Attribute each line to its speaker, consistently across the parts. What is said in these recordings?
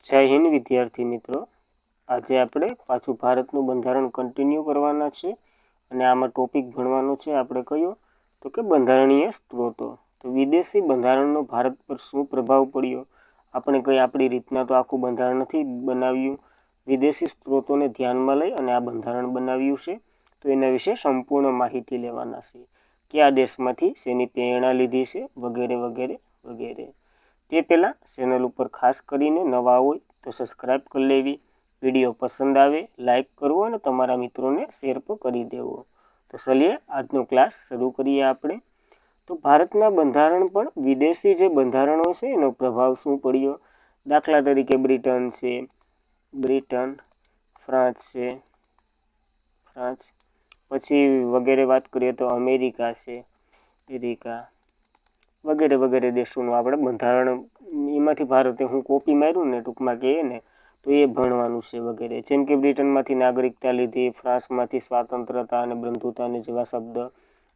Speaker 1: જય હિન્દ વિદ્યાર્થી મિત્રો, આજે આપણે પાછું ભારતનું બંધારણ કન્ટિન્યુ કરવાના છે અને આમાં ટોપિક ભણવાનો છે આપણે કયો તો કે બંધારણીય સ્ત્રોતો. તો વિદેશી બંધારણનો ભારત પર શું પ્રભાવ પડ્યો, આપણે કંઈ આપણી રીતના તો આખું બંધારણ નથી બનાવ્યું, વિદેશી સ્ત્રોતોને ધ્યાનમાં લઈ અને આ બંધારણ બનાવ્યું છે. તો એના વિશે સંપૂર્ણ માહિતી લેવાના છે, કયા દેશમાંથી શેની પ્રેરણા લીધી છે વગેરે વગેરે વગેરે. તે પહેલાં ચેનલ ઉપર ખાસ કરીને નવા હોય તો સબસ્ક્રાઈબ કરી લેવી, વિડીયો પસંદ આવે લાઈક કરવો અને તમારા મિત્રોને શેર પણ કરી દેવો. તો ચલીએ આજનો ક્લાસ શરૂ કરીએ આપણે. તો ભારતના બંધારણ પર વિદેશી જે બંધારણો છે એનો પ્રભાવ શું પડ્યો. દાખલા તરીકે બ્રિટન, ફ્રાન્સ છે, પછી વગેરે વાત કરીએ તો અમેરિકા છે, વગેરે વગેરે દેશોનું આપણે બંધારણ, એમાંથી ભારતે હું કોપી માર્યું ને ટૂંકમાં કહીએ ને તો એ ભણવાનું છે વગેરે. જેમ કે બ્રિટનમાંથી નાગરિકતા લીધી, ફ્રાન્સમાંથી સ્વાતંત્રતા અને બંધુતાને જેવા શબ્દ,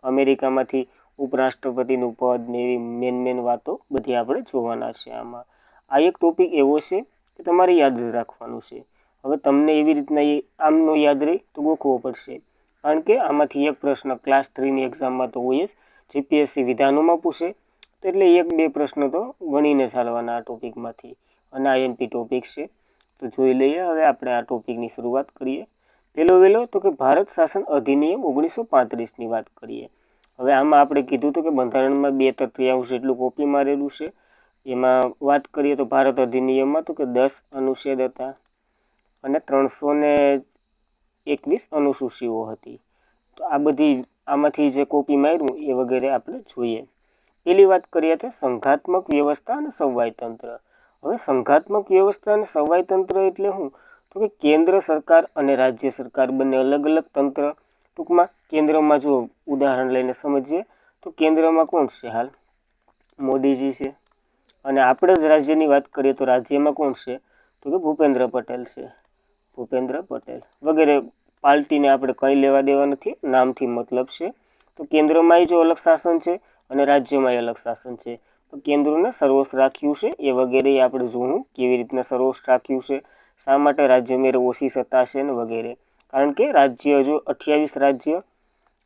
Speaker 1: અમેરિકામાંથી ઉપરાષ્ટ્રપતિનું પદ ને એવી મેન વાતો બધી આપણે જોવાના છે આમાં. આ એક ટોપિક એવો છે કે તમારે યાદ રાખવાનું છે. હવે તમને એવી રીતના આમનો યાદ રહી તો ગોખવો પડશે, કારણ કે આમાંથી એક પ્રશ્ન ક્લાસ 3ની એક્ઝામમાં તો હોય જ, જીપીએસસી વિધાનોમાં પૂછે. તો એટલે 1-2 પ્રશ્નો તો ગણીને ચાલવાના આ ટોપિકમાંથી, અને આઈએમપી ટોપિક છે. તો જોઈ લઈએ હવે આપણે આ ટોપિકની શરૂઆત કરીએ. પહેલો તો કે ભારત શાસન અધિનિયમ 1935ની વાત કરીએ. હવે આમાં આપણે કીધું હતું કે બંધારણમાં 2/3 જેટલું કોપી મારેલું છે. એમાં વાત કરીએ તો ભારત અધિનિયમમાં તો કે 10 અનુચ્છેદ હતા અને 321 અનુસૂચિઓ હતી. તો આ બધી આમાંથી જે કોપી માર્યું એ વગેરે આપણે જોઈએ. પહેલી વાત કરીએ તો સંઘાત્મક વ્યવસ્થા અને સમવાય તંત્ર. હવે સંઘાત્મક વ્યવસ્થા અને સમવાય તંત્ર એટલે શું, તો કે કેન્દ્ર સરકાર અને રાજ્ય સરકાર બંને અલગ અલગ તંત્ર. ટૂંકમાં કેન્દ્રમાં જો ઉદાહરણ લઈને સમજીએ તો કેન્દ્રમાં કોણ છે, હાલ મોદીજી છે, અને આપણે જ રાજ્યની વાત કરીએ તો રાજ્યમાં કોણ છે તો કે ભૂપેન્દ્ર પટેલ વગેરે. પાર્ટીને આપણે કંઈ લેવા દેવા નથી, નામથી મતલબ છે. તો કેન્દ્રમાં જો અલગ શાસન છે અને રાજ્યમાં અલગ શાસન છે. તો કેન્દ્રને સર્વોચ્ચ રાખ્યું છે એ વગેરે આપણે જોવું કેવી રીતના સર્વોચ્ચ રાખ્યું છે, શા માટે રાજ્ય મેરે ઓછી સત્તા છે ને વગેરે. કારણ કે રાજ્ય જો 28 રાજ્ય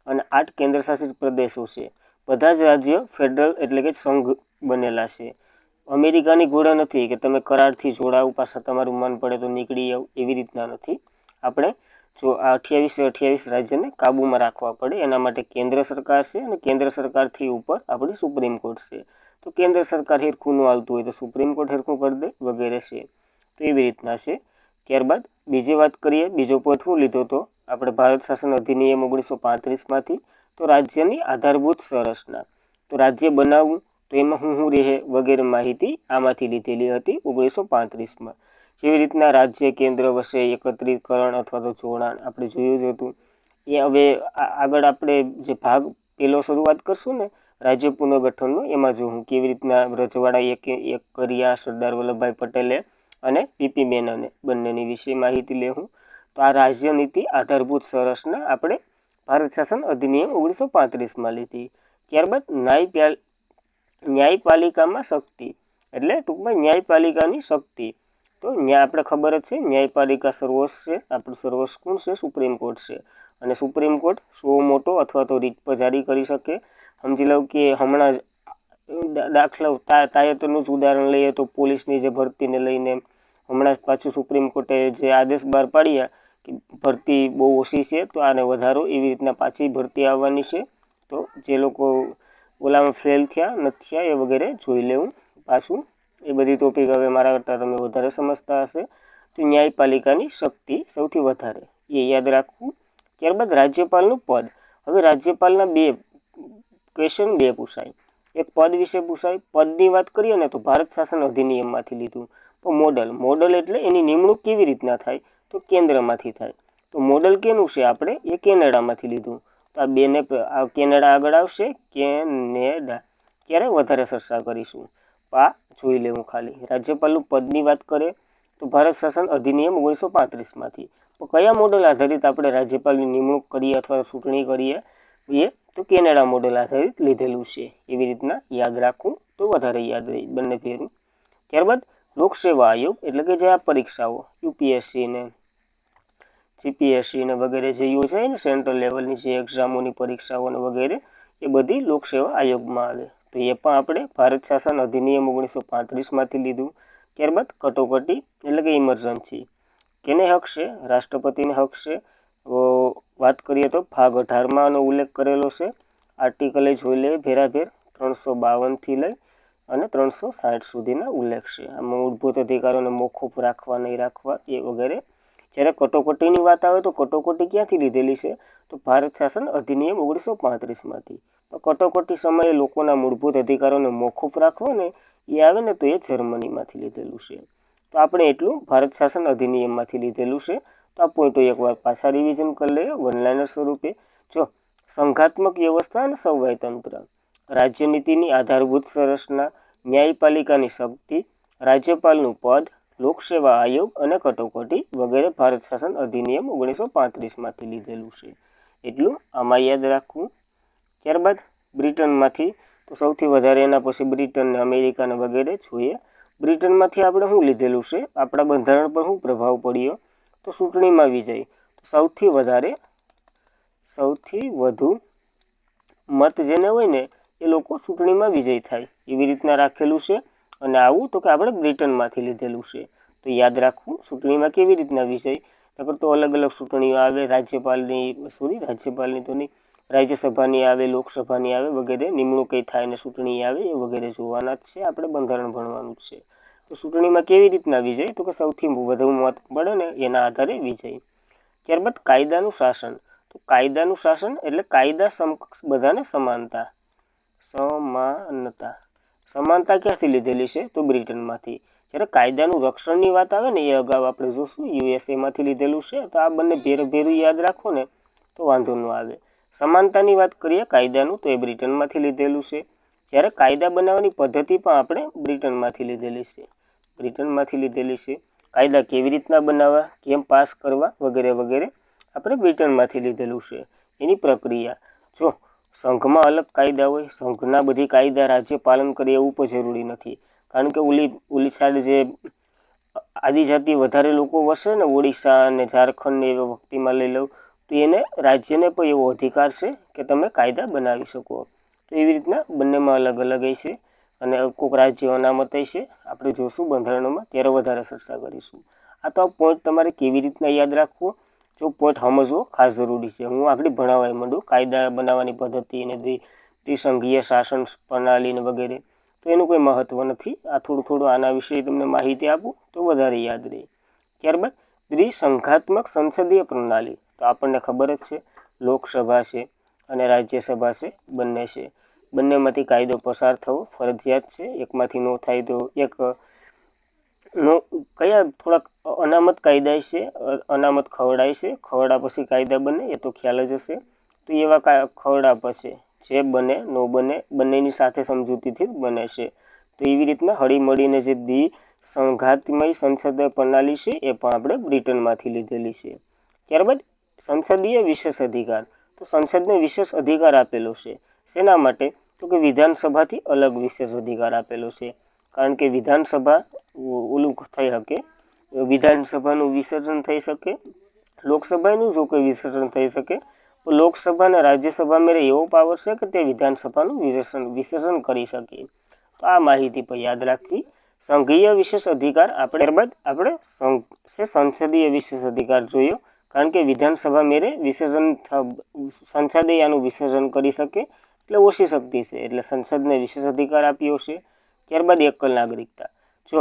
Speaker 1: અને 8 કેન્દ્રશાસિત પ્રદેશો છે. બધા જ રાજ્ય ફેડરલ એટલે કે સંઘ બનેલા છે. અમેરિકાની ઘોડા નથી કે તમે કરારથી જોડાવ પાછા તમારું મન પડે તો નીકળી આવ, એવી રીતના નથી. આપણે જો આ 28 રાજ્યને કાબૂમાં રાખવા પડે એના માટે કેન્દ્ર સરકાર છે, અને કેન્દ્ર સરકારથી ઉપર આપણી સુપ્રીમ કોર્ટ છે. તો કેન્દ્ર સરકાર હેરખું ન આવતું હોય તો સુપ્રીમ કોર્ટ હેરખું કરી દે વગેરે છે. તો એવી રીતના છે. ત્યારબાદ બીજી વાત કરીએ, બીજો પોઈન્ટ શું લીધો તો આપણે ભારત શાસન અધિનિયમ 1935માંથી, તો રાજ્યની આધારભૂત સંરચના. તો રાજ્ય બનાવવું તો એમાં શું રહે વગેરે માહિતી આમાંથી લીધેલી હતી 1935માં. જેવી રીતના રાજ્ય કેન્દ્ર વચ્ચે એકત્રીકરણ અથવા તો જોડાણ આપણે જોયું જ હતું. એ હવે આગળ આપણે જે ભાગ પહેલો શરૂઆત કરશું ને રાજ્ય પુનર્ગઠનનો, એમાં જોવું કેવી રીતના રજવાડા એક કર્યા સરદાર વલ્લભભાઈ પટેલે અને પીપી મેનને બંનેની વિશે માહિતી લેવું. તો આ રાજ્યનીતિ આધારભૂત સંરચના આપણે ભારત શાસન અધિનિયમ 1935માં લીધી. ત્યારબાદ ન્યાયપાલિકામાં શક્તિ, એટલે ટૂંકમાં ન્યાયપાલિકાની શક્તિ. તો આપણે ખબર જ છે ન્યાયપાલિકા સર્વોચ્ચ છે, આપણું સર્વોચ્ચ કોણ છે, સુપ્રીમ કોર્ટ છે. અને સુપ્રીમ કોર્ટ સો મોટો અથવા તો રીટ પર જારી કરી શકે. સમજી લો કે હમણાં જ દાખલા તાજેતરનું જ ઉદાહરણ લઈએ તો પોલીસની જે ભરતીને લઈને હમણાં જ પાછું સુપ્રીમ કોર્ટે જે આદેશ બહાર પાડ્યા કે ભરતી બહુ ઓછી છે તો આને વધારો, એવી રીતના પાછી ભરતી આવવાની છે. તો જે લોકો ઓલામાં ફેલ થયા નથી થયા એ વગેરે જોઈ લેવું પાછું. એ બધી ટોપિક હવે મારા કરતાં તમે વધારે સમજતા હશે. તો ન્યાયપાલિકાની શક્તિ સૌથી વધારે એ યાદ રાખવું. ત્યારબાદ રાજ્યપાલનું પદ. હવે રાજ્યપાલના 2 ક્વેશ્ચન પૂછાય. એક પદ વિશે પૂછાય. પદની વાત કરીએ ને તો ભારત શાસન અધિનિયમમાંથી લીધું. તો મોડલ એટલે એની નિમણૂક કેવી રીતના થાય તો કેન્દ્રમાંથી થાય. તો મોડલ કેનું છે, આપણે એ કેનેડામાંથી લીધું. તો આ બેને કેનેડા આગળ આવશે, કેનેડા ક્યારે વધારે ચર્ચા કરીશું. આ જોઈ લેવું ખાલી. રાજ્યપાલનું પદની વાત કરીએ તો ભારત શાસન અધિનિયમ 1935માંથી. તો કયા મોડલ આધારિત આપણે રાજ્યપાલની નિમણૂક કરીએ અથવા ચૂંટણી કરીએ એ તો કેનેડા મોડલ આધારિત લીધેલું છે. એવી રીતના યાદ રાખવું તો વધારે યાદ રહે બંને ફેરું. ત્યારબાદ લોકસેવા આયોગ એટલે કે જે આ પરીક્ષાઓ યુપીએસસી ને જીપીએસસી ને વગેરે જે યોજાય ને સેન્ટ્રલ લેવલની જે એક્ઝામોની પરીક્ષાઓ ને વગેરે એ બધી લોકસેવા આયોગમાં આવે. તો એ પણ આપણે ભારત શાસન અધિનિયમ 1935માંથી લીધું. ત્યારબાદ કટોકટી એટલે કે ઇમરજન્સી કેને હક છે? રાષ્ટ્રપતિને હક છે. વાત કરીએ તો ભાગ 18માં આનો ઉલ્લેખ કરેલો છે. આર્ટિકલે જોઈ લે ભેરાભેર 352થી લઈ અને 360 સુધીના ઉલ્લેખ છે. આમાં મૂળભૂત અધિકારોને મોકૂફ રાખવા નહીં રાખવા એ વગેરે. જ્યારે કટોકટીની વાત આવે તો કટોકટી ક્યાંથી લીધેલી છે? તો ભારત શાસન અધિનિયમ 1935માંથી. કટોકટી સમયે લોકોના મૂળભૂત અધિકારોને મોકૂફ રાખવા ને એ આવે ને તો એ જર્મનીમાંથી લીધેલું છે. તો આપણે એટલું ભારત શાસન અધિનિયમમાંથી લીધેલું છે. તો આ પોઈન્ટો એકવાર પાછા રિવિઝન કરી લઈએ વનલાઇનર સ્વરૂપે. જો સંઘાત્મક વ્યવસ્થા અને સમવાયતંત્ર, રાજ્યનીતિની આધારભૂત સંરચના, ન્યાયપાલિકાની શક્તિ, રાજ્યપાલનું પદ, લોકસેવા આયોગ અને કટોકટી વગેરે ભારત શાસન અધિનિયમ 1935માંથી લીધેલું છે. એટલું આમાં યાદ રાખવું. ત્યારબાદ બ્રિટનમાંથી તો સૌથી વધારે એના પછી બ્રિટન ને અમેરિકા ને વગેરે જોઈએ. બ્રિટનમાંથી આપણે શું લીધેલું છે? આપણા બંધારણ પર શું પ્રભાવ પડ્યો? તો ચૂંટણીમાં વિજય. સૌથી વધુ મત જેને હોય ને એ લોકો ચૂંટણીમાં વિજય થાય એવી રીતના રાખેલું છે. અને આવું તો કે આપણે બ્રિટનમાંથી લીધેલું છે. તો યાદ રાખવું ચૂંટણીમાં કેવી રીતના વિજય. નકર તો અલગ અલગ ચૂંટણીઓ આવે, રાજ્યપાલની તો નહીં, રાજ્યસભાની આવે, લોકસભાની આવે વગેરે, નિમણૂક કઈ થાય ને ચૂંટણી આવે એ વગેરે જોવાના જ છે. આપણે બંધારણ ભણવાનું જ છે. તો ચૂંટણીમાં કેવી રીતના વિજય? તો કે સૌથી વધુ મત મળે ને એના આધારે વિજય. ત્યારબાદ કાયદાનું શાસન. તો કાયદાનું શાસન એટલે કાયદા સમકક્ષ બધાને સમાનતા. સમાનતા ક્યાંથી લીધેલી છે? તો બ્રિટનમાંથી. જ્યારે કાયદાનું રક્ષણની વાત આવે ને એ અગાઉ આપણે જોશું યુએસએમાંથી લીધેલું છે. તો આ બંને ભેરું યાદ રાખો ને તો વાંધો ન આવે. સમાનતાની વાત કરીએ કાયદાનું તો એ બ્રિટનમાંથી લીધેલું છે. જ્યારે કાયદા બનાવવાની પદ્ધતિ પણ આપણે બ્રિટનમાંથી લીધેલી છે. કાયદા કેવી રીતના બનાવવા, કેમ પાસ કરવા વગેરે વગેરે આપણે બ્રિટનમાંથી લીધેલું છે. એની પ્રક્રિયા જો સંઘમાં અલગ કાયદા હોય, સંઘના બધી કાયદા રાજ્ય પાલન કરે એવું પણ જરૂરી નથી. કારણ કે ઓલી સાઈડ જે આદિજાતિ વધારે લોકો વસે ને ઓડિશા અને ઝારખંડ ને એવા વખતીમાં લઈ લઉં તો એને રાજ્યને પણ એવો અધિકાર છે કે તમે કાયદા બનાવી શકો. તો એવી રીતના બંનેમાં અલગ અલગ છે. અને કોઈક રાજ્ય અનામત છે. આપણે જોશું બંધારણોમાં ત્યારે વધારે ચર્ચા કરીશું. આ તો આ પોઈન્ટ તમારે કેવી રીતના યાદ રાખવો જો પોઈન્ટ સમજવો ખાસ જરૂરી છે. હું આગળ ભણાવવા માંડું કાયદા બનાવવાની પદ્ધતિ અને દ્વિસંઘીય શાસન પ્રણાલી ને વગેરે તો એનું કોઈ મહત્વ નથી. આ થોડું આના વિશે તમને માહિતી આપું તો વધારે યાદ રહે. ત્યારબાદ દ્વિસંઘાત્મક સંસદીય પ્રણાલી. તો આપણને ખબર જ છે લોકસભા છે અને રાજ્યસભા છે, બંને છે. બંનેમાંથી કાયદો પસાર થવો ફરજિયાત છે. એકમાંથી ન થાય તો કયા થોડાક અનામત કાયદા છે, અનામત ખરડા છે. ખરડા પછી કાયદા બને એ તો ખ્યાલ જ હશે. તો એવા ખરડા પછી જે બને ન બને બંનેની સાથે સમજૂતીથી જ બને છે. તો એવી રીતના હળીમળીને જે દ્વિસંઘાત્મક સંસદીય પ્રણાલી છે એ પણ આપણે બ્રિટનમાંથી લીધેલી છે. ત્યારબાદ સંસદીય વિશેષ અધિકાર. તો સંસદને વિશેષ અધિકાર આપેલો છે. શેના માટે? તો કે વિધાનસભાથી અલગ વિશેષ અધિકાર આપેલો છે. કારણ કે વિધાનસભા ઓલું થઈ શકે, વિધાનસભાનું વિસર્જન થઈ શકે, લોકસભાનું જો કોઈ વિસર્જન થઈ શકે તો લોકસભા અને રાજ્યસભા મેળે એવો પાવર છે કે તે વિધાનસભાનું વિસર્જન કરી શકે. તો આ માહિતી પણ યાદ રાખવી. સંઘીય વિશેષ અધિકાર ત્યારબાદ આપણે સંસદીય વિશેષ અધિકાર જોયો. કારણ કે વિધાનસભા મેળે સંસદે આનું વિસર્જન કરી શકે એટલે ઓછી શક્તિ છે એટલે સંસદને વિશેષ અધિકાર આપ્યો છે. ત્યારબાદ એકલ નાગરિકતા. જો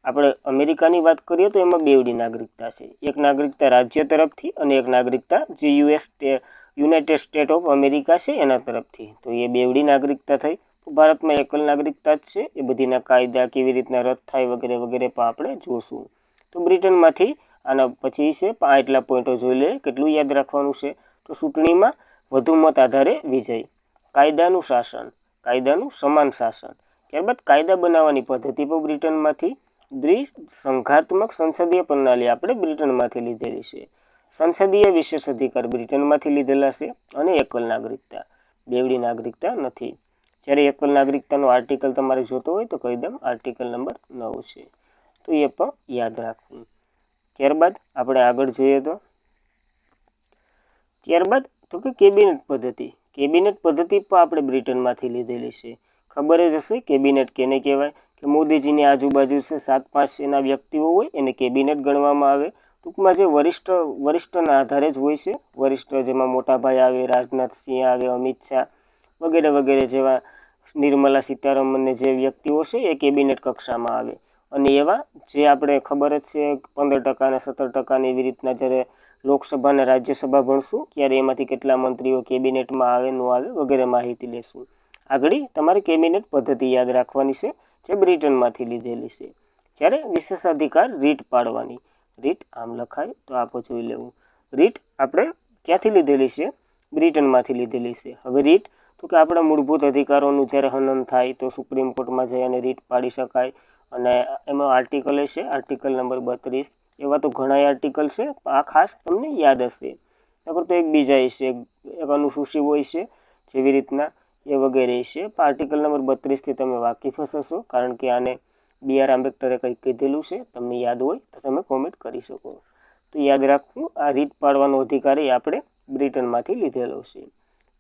Speaker 1: આપણે અમેરિકાની વાત કરીએ તો એમાં બેવડી નાગરિકતા છે. એક નાગરિકતા રાજ્ય તરફથી અને એક નાગરિકતા જે યુનાઇટેડ સ્ટેટ ઓફ અમેરિકા છે એના તરફથી. તો એ બેવડી નાગરિકતા થઈ. ભારતમાં એકલ નાગરિકતા જ છે. એ બધીના કાયદા કેવી રીતના રદ થાય વગેરે વગેરે પણ આપણે જોશું. તો બ્રિટનમાંથી આના પછી છે એટલા પોઈન્ટો જોઈ લે કેટલું યાદ રાખવાનું છે. તો ચૂંટણીમાં વધુ મત આધારે વિજય, કાયદાનું શાસન, કાયદાનું સમાન શાસન. ત્યારબાદ કાયદા બનાવવાની પદ્ધતિ પણ બ્રિટનમાંથી. દ્વિસંઘાત્મક સંસદીય પ્રણાલી આપણે બ્રિટનમાંથી લીધેલી છે. સંસદીય વિશેષ અધિકાર બ્રિટનમાંથી લીધેલા છે. અને એકલ નાગરિકતા, બેવડી નાગરિકતા નથી. જ્યારે એકલ નાગરિકતાનો આર્ટિકલ તમારે જોતો હોય તો કહી દઉં, આર્ટિકલ નંબર 9 છે. તો તો એ પણ યાદ રાખવું. ત્યારબાદ આપણે આગળ જોઈએ તો કે કેબિનેટ પદ્ધતિ. કેબિનેટ પદ્ધતિ પણ આપણે બ્રિટનમાંથી લીધેલી છે. ખબર જ હશે કેબિનેટ કેને કહેવાય, કે મોદીજીની આજુબાજુ છે 7-5 એના વ્યક્તિઓ હોય એને કેબિનેટ ગણવામાં આવે. ટૂંકમાં જે વરિષ્ઠના આધારે જ હોય છે. વરિષ્ઠ જેમાં મોટાભાઈ આવે, રાજનાથસિંહ આવે, અમિત શાહ વગેરે વગેરે જેવા, નિર્મલા સીતારમણને જે વ્યક્તિઓ છે એ કેબિનેટ કક્ષામાં આવે. અને એવા જે આપણે ખબર જ છે 15% અને 17% એવી રીતના જ્યારે લોકસભા અને રાજ્યસભા ભણશું ત્યારે એમાંથી કેટલા મંત્રીઓ કેબિનેટમાં આવે ન આવે વગેરે માહિતી લેશું. આગળ તમારે કેબિનેટ પદ્ધતિ યાદ રાખવાની છે જે બ્રિટનમાંથી લીધેલી છે. જ્યારે વિશેષાધિકાર રીટ પાડવાની. રીટ આમ લખાય તો આપણે જોઈ લેવું. રીટ આપણે ક્યાંથી લીધેલી છે? બ્રિટનમાંથી લીધેલી છે. હવે રીટ તો કે આપણા મૂળભૂત અધિકારોનું જ્યારે હનન થાય તો સુપ્રીમ કોર્ટમાં જઈ અને રીટ પાડી શકાય. અને એમાં આર્ટિકલ છે આર્ટિકલ નંબર 32. એવા તો ઘણા આર્ટિકલ છે, આ ખાસ તમને યાદ હશે. નકર તો એક બીજા છે, એક અનુસૂચિ હોય છે જેવી રીતના એ વગેરે છે. આર્ટિકલ નંબર 32થી તમે વાકેફ હશો, કારણ કે આને BR આંબેડકરે કંઈક કીધેલું છે. તમને યાદ હોય તો તમે કોમેન્ટ કરી શકો. તો યાદ રાખવું, આ રીટ પાડવાનો અધિકાર એ આપણે બ્રિટનમાંથી લીધેલો છે.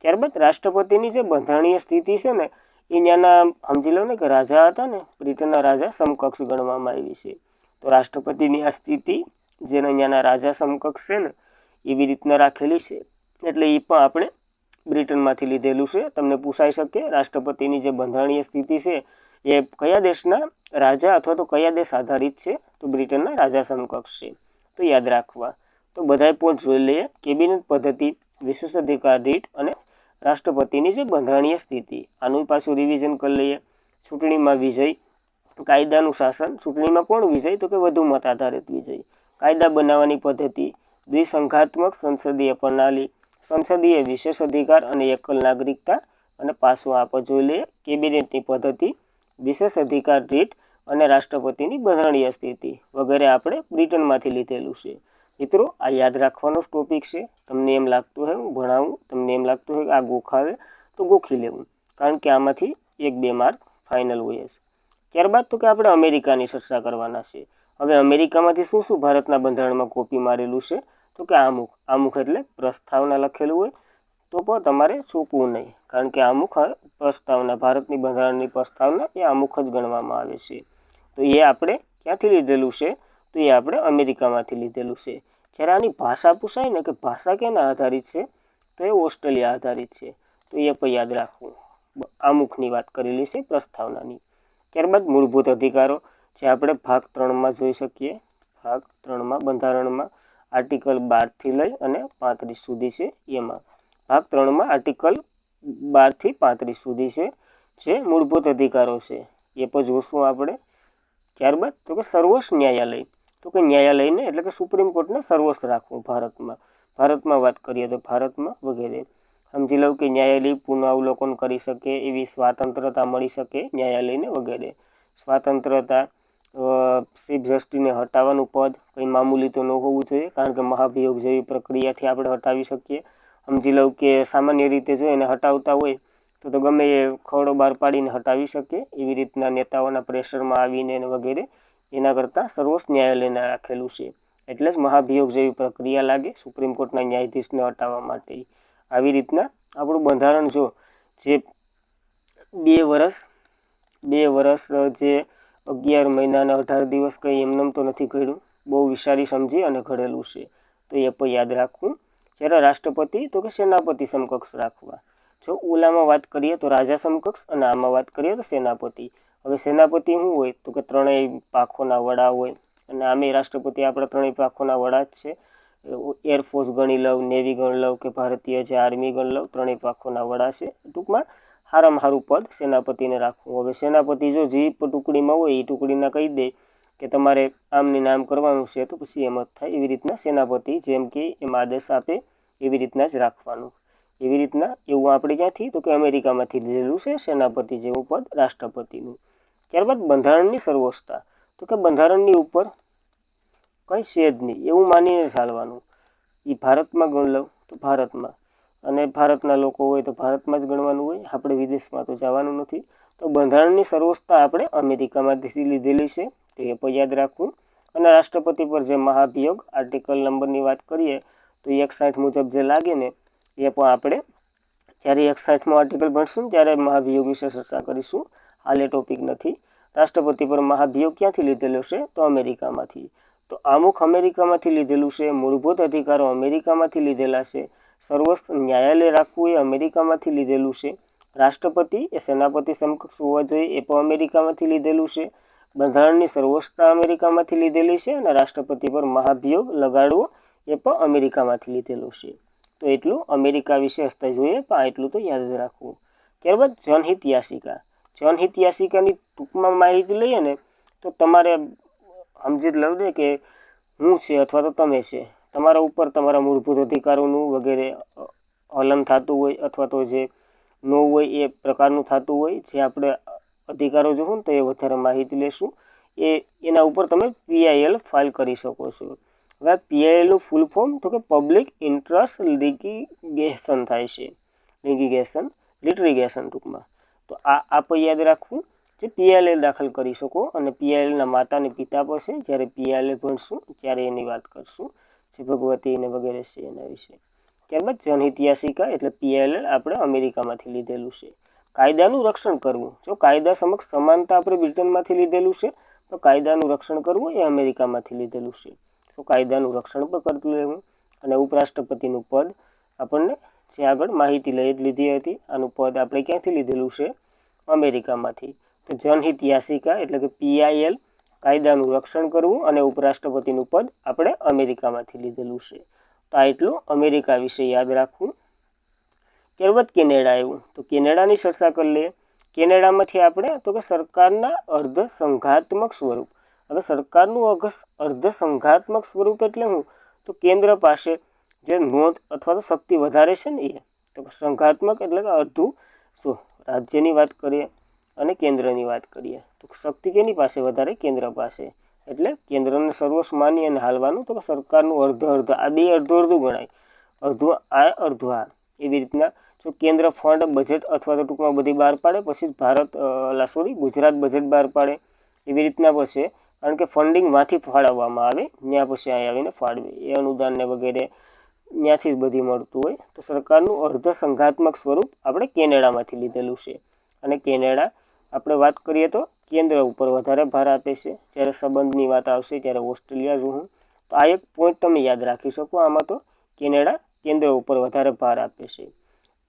Speaker 1: ત્યારબાદ રાષ્ટ્રપતિની જે બંધારણીય સ્થિતિ છે ને એ ત્યાંના સમજી લો ને કે રાજા હતા ને, બ્રિટનના રાજા સમકક્ષ ગણવામાં આવી છે. તો રાષ્ટ્રપતિની આ સ્થિતિ જેને ત્યાંના રાજા સમકક્ષ છે ને એવી રીતના રાખેલી છે. એટલે એ પણ આપણે બ્રિટનમાંથી લીધેલું છે. તમને પૂછાઈ શકે રાષ્ટ્રપતિની જે બંધારણીય સ્થિતિ છે એ કયા દેશના રાજા અથવા તો કયા દેશ આધારિત છે? તો બ્રિટનના રાજા સમકક્ષ છે. તો યાદ રાખવા. તો બધાય પોઈન્ટ જોઈ લઈએ. કેબિનેટ પદ્ધતિ, વિશેષાધિકાર રીટ અને રાષ્ટ્રપતિની જે બંધારણીય સ્થિતિ. આનું પાછું રિવિઝન કરી લઈએ. ચૂંટણીમાં વિજય, કાયદાનું શાસન. ચૂંટણીમાં કોણ વિજય? તો કે વધુ મત આધારિત વિજય. કાયદા બનાવવાની પદ્ધતિ, દ્વિસંઘાત્મક સંસદીય પ્રણાલી, સંસદીય વિશેષ અધિકાર અને એકલ નાગરિકતા. અને પાછું આપણે જોઈ લઈએ કેબિનેટની પદ્ધતિ, વિશેષ અધિકાર રીટ અને રાષ્ટ્રપતિની બંધારણીય સ્થિતિ વગેરે આપણે બ્રિટનમાંથી લીધેલું છે. મિત્રો, આ યાદ રાખવાનો ટોપિક છે. તમને એમ લાગતું હોય હું ભણાવું, તમને એમ લાગતું હોય કે આ ગોખાવે તો ગોખી લેવું, કારણ કે આમાંથી 1-2 માર્ક ફાઇનલ હોય છે. ત્યારબાદ તો કે આપણે અમેરિકાની ચર્ચા કરવાના છે. હવે અમેરિકામાંથી શું શું ભારતના બંધારણમાં કોપી મારેલું છે? તો કે આમુખ. આમુખ એટલે પ્રસ્તાવના લખેલું હોય તો પણ તમારે ચૂકવું નહીં, કારણ કે આમુખ પ્રસ્તાવના, ભારતની બંધારણની પ્રસ્તાવના એ આમુખ જ ગણવામાં આવે છે. તો એ આપણે ક્યાંથી લીધેલું છે? તો એ આપણે અમેરિકામાંથી લીધેલું છે. જ્યારે આની ભાષા પૂછાય ને કે ભાષા કેના આધારિત છે? તો એ ઓસ્ટ્રેલિયા આધારિત છે. તો એ પણ યાદ રાખવું. આમુખની વાત કરેલી છે, પ્રસ્તાવનાની. ત્યારબાદ મૂળભૂત અધિકારો જે આપણે ભાગ 3માં જોઈ શકીએ. ભાગ 3માં બંધારણમાં આર્ટિકલ 12થી લઈ અને 35 સુધી છે. એમાં ભાગ 3માં આર્ટિકલ 12થી 35 સુધી છે જે મૂળભૂત અધિકારો છે. એ પણ જોશું આપણે. ત્યારબાદ તો કે સર્વોચ્ચ ન્યાયાલય. તો કે ન્યાયાલયને એટલે કે સુપ્રીમ કોર્ટને સર્વોચ્ચ રાખવું ભારતમાં વાત કરીએ તો ભારતમાં વગેરે. સમજી લો કે ન્યાયાલય પુનઃઅવલોકન કરી શકે એવી સ્વાતંત્રતા મળી શકે ન્યાયાલયને વગેરે. સ્વાતંત્રતા, ચીફ જસ્ટિસને હટાવવાનું પદ કંઈ મામૂલી તો ન હોવું જોઈએ, કારણ કે મહાભિયોગ જેવી પ્રક્રિયાથી આપણે હટાવી શકીએ. સમજી લો કે સામાન્ય રીતે જો એને હટાવતા હોય તો ગમે એ ખરડો બહાર પાડીને હટાવી શકે. એવી રીતના નેતાઓના પ્રેશરમાં આવીને વગેરે. એના કરતાં સર્વોચ્ચ ન્યાયાલયને રાખેલું છે. એટલે જ મહાભિયોગ જેવી પ્રક્રિયા લાગે સુપ્રીમ કોર્ટના ન્યાયાધીશને હટાવવા માટે. આવી રીતના આપણું બંધારણ જો જે 2 વર્ષ જે 11 મહિના અને 18 દિવસ કંઈ એમનેમ તો નથી ઘડ્યું, બહુ વિચારી સમજી અને ઘડેલું છે. તો એ પણ યાદ રાખવું. જ્યારે રાષ્ટ્રપતિ તો કે સેનાપતિ સમકક્ષ રાખવા. જો ઓલામાં વાત કરીએ તો રાજા સમકક્ષ અને આમાં વાત કરીએ તો સેનાપતિ. હવે સેનાપતિ શું હોય? તો કે 3 પાંખોના વડા હોય. અને આમે રાષ્ટ્રપતિ આપણા 3 પાંખોના વડા જ છે. એરફોર્સ ગણી લઉં, નેવી ગણી લઉં કે ભારતીય જે આર્મી ગણી લઉં, 3 પાંખોના વડા છે. ટૂંકમાં સારામાં સારું પદ સેનાપતિને રાખવું. હવે સેનાપતિ જો જે ટુકડીમાં હોય એ ટુકડીના કહી દે કે તમારે આમની નામ કરવાનું છે તો પછી એમ જ થાય. એવી રીતના સેનાપતિ જેમ કે એમ આદેશ આપે એવી રીતના જ રાખવાનું. એવી રીતના એવું આપણે ક્યાંથી? તો કે અમેરિકામાંથી લીધેલું છે સેનાપતિ જેવું પદ રાષ્ટ્રપતિનું. ત્યારબાદ બંધારણની સર્વોચ્ચતા. તો કે બંધારણની ઉપર કંઈ છે જ નહીં એવું માનીને ચાલવાનું. એ ભારતમાં ગણ લઉં તો ભારતમાં, અને ભારતના લોકો હોય તો ભારતમાં જ ગણવાનું હોય, આપણે વિદેશમાં તો જવાનું નથી. તો બંધારણની સર્વોચ્ચતા આપણે અમેરિકામાંથી લીધેલી છે. તો એ પણ યાદ રાખવું. અને રાષ્ટ્રપતિ પર જે મહાભિયોગ આર્ટિકલ નંબરની વાત કરીએ તો 61 મુજબ જે લાગે ને એ પણ આપણે જ્યારે 61મો આર્ટિકલ ભણશું ત્યારે મહાભિયોગ વિશે ચર્ચા કરીશું. હાલ એ ટોપિક નથી. રાષ્ટ્રપતિ પર મહાભિયોગ ક્યાંથી લીધેલો છે? તો અમેરિકામાંથી. તો આમુખ અમેરિકામાંથી લીધેલું છે. મૂળભૂત અધિકારો અમેરિકામાંથી લીધેલા છે. સર્વોચ્ચ ન્યાયાલય રાખવું એ અમેરિકામાંથી લીધેલું છે. રાષ્ટ્રપતિ એ સેનાપતિ સમકક્ષ હોવા જોઈએ એ પણ અમેરિકામાંથી લીધેલું છે. બંધારણની સર્વોચ્ચતા અમેરિકામાંથી લીધેલી છે અને રાષ્ટ્રપતિ પર મહાભિયોગ લગાડવો એ પણ અમેરિકામાંથી લીધેલું છે. તો એટલું અમેરિકા વિશે હસતા જોઈએ, પણ એટલું તો યાદ રાખવું. ત્યારબાદ જનહિત યાચિકા. જનહિત યાચિકાની ટૂંકમાં માહિતી લઈએ ને તો તમારે સમજી જ લઉં કે હું છે અથવા તો તમે છે, તમારા ઉપર તમારા મૂળભૂત અધિકારોનું વગેરે હલન થતું હોય અથવા તો જે ન હોય એ પ્રકારનું થતું હોય. જે આપણે અધિકારો જોવું ને તો એ વધારે માહિતી લેશું. એના ઉપર તમે PIL ફાઇલ કરી શકો છો. હવે PILનું ફૂલ ફોર્મ તો કે પબ્લિક ઇન્ટરેસ્ટ લિટિગેશન થાય છે. લિટિગેશન ટૂંકમાં. તો આ પણ યાદ રાખવું. જે PIL દાખલ કરી શકો અને PILના માતા અને પિતા પર છે. જ્યારે PIL ભણશું ત્યારે એની વાત કરશું, જે ભગવતી અને વગેરે છે એના વિશે. ત્યારબાદ જનહિત યાચિકા એટલે PIL આપણે અમેરિકામાંથી લીધેલું છે. કાયદાનું રક્ષણ કરવું. જો કાયદા સમક્ષ સમાનતા આપણે બ્રિટનમાંથી લીધેલું છે તો કાયદાનું રક્ષણ કરવું એ અમેરિકામાંથી લીધેલું છે. તો કાયદાનું રક્ષણ પણ કરતું રહેવું. અને ઉપરાષ્ટ્રપતિનું પદ આપણને જે આગળ માહિતી લઈ લીધી હતી, આનું પદ આપણે ક્યાંથી લીધેલું છે? અમેરિકામાંથી. તો જનહિત યાચિકા એટલે કે PIL કાયદાનું રક્ષણ કરવું અને ઉપરાષ્ટ્રપતિનું પદ આપણે અમેરિકામાંથી લીધેલું છે. તો આ એટલું અમેરિકા વિશે યાદ રાખવું. ત્યારબાદ કેનેડા આવ્યું. તો કેનેડાની ચર્ચા કરી લઈએ. કેનેડામાંથી આપણે તો કે સરકારના અર્ધ સંઘાત્મક સ્વરૂપ. હવે સરકારનું અર્ધ સંઘાત્મક સ્વરૂપ એટલે શું? તો કેન્દ્ર પાસે જે નોંધ અથવા તો શક્તિ વધારે છે ને એ. તો સંઘાત્મક એટલે કે અડધું. શું રાજ્યની વાત કરીએ અને કેન્દ્રની વાત કરીએ તો શક્તિ કેની પાસે વધારે? કેન્દ્ર પાસે. એટલે કેન્દ્રને સર્વસ્વ માની અને હાલવાનું. તો કે સરકારનું અર્ધ આ બે અડધું ગણાય. અડધું આ અડધું આ. એવી રીતના જો કેન્દ્ર ફંડ બજેટ અથવા તો ટૂંકમાં બધી બહાર પાડે પછી ગુજરાત બજેટ બહાર પાડે એવી રીતના પછી, કારણ કે ફંડિંગમાંથી ફાળવવામાં આવે ત્યાં પછી અહીં આવીને ફાળવે એ અનુદાનને વગેરે ત્યાંથી જ બધી મળતું હોય. તો સરકારનું અર્ધ સંઘાત્મક સ્વરૂપ આપણે કેનેડામાંથી લીધેલું છે. અને કેનેડા આપણે વાત કરીએ તો કેન્દ્ર ઉપર વધારે ભાર આપે છે. જ્યારે સંબંધની વાત આવશે ત્યારે ઓસ્ટ્રેલિયા જોવું. તો આ એક પોઈન્ટ તમે યાદ રાખી શકો. આમાં તો કેનેડા કેન્દ્ર ઉપર વધારે ભાર આપે છે.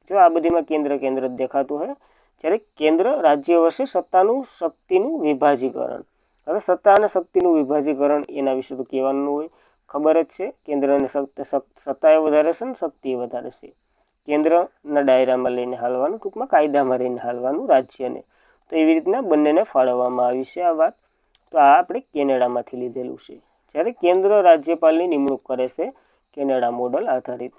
Speaker 1: જો આ બધીમાં કેન્દ્ર જ દેખાતું હોય. જ્યારે કેન્દ્ર રાજ્ય વચ્ચે શક્તિનું વિભાજીકરણ. હવે સત્તા અને શક્તિનું વિભાજીકરણ એના વિશે તો કહેવાનું હોય, ખબર જ છે. કેન્દ્ર અને સત્તા એ વધારે છે ને શક્તિ એ વધારે છે. કેન્દ્રના દાયરામાં લઈને હાલવાનું, ટૂંકમાં કાયદામાં રહીને હાલવાનું રાજ્યને. તો એવી રીતના બંનેને ફાળવવામાં આવી છે આ વાત. તો આ આપણે કેનેડામાંથી લીધેલું છે. જ્યારે કેન્દ્ર રાજ્યપાલની નિમણૂક કરે છે કેનેડા મોડલ આધારિત.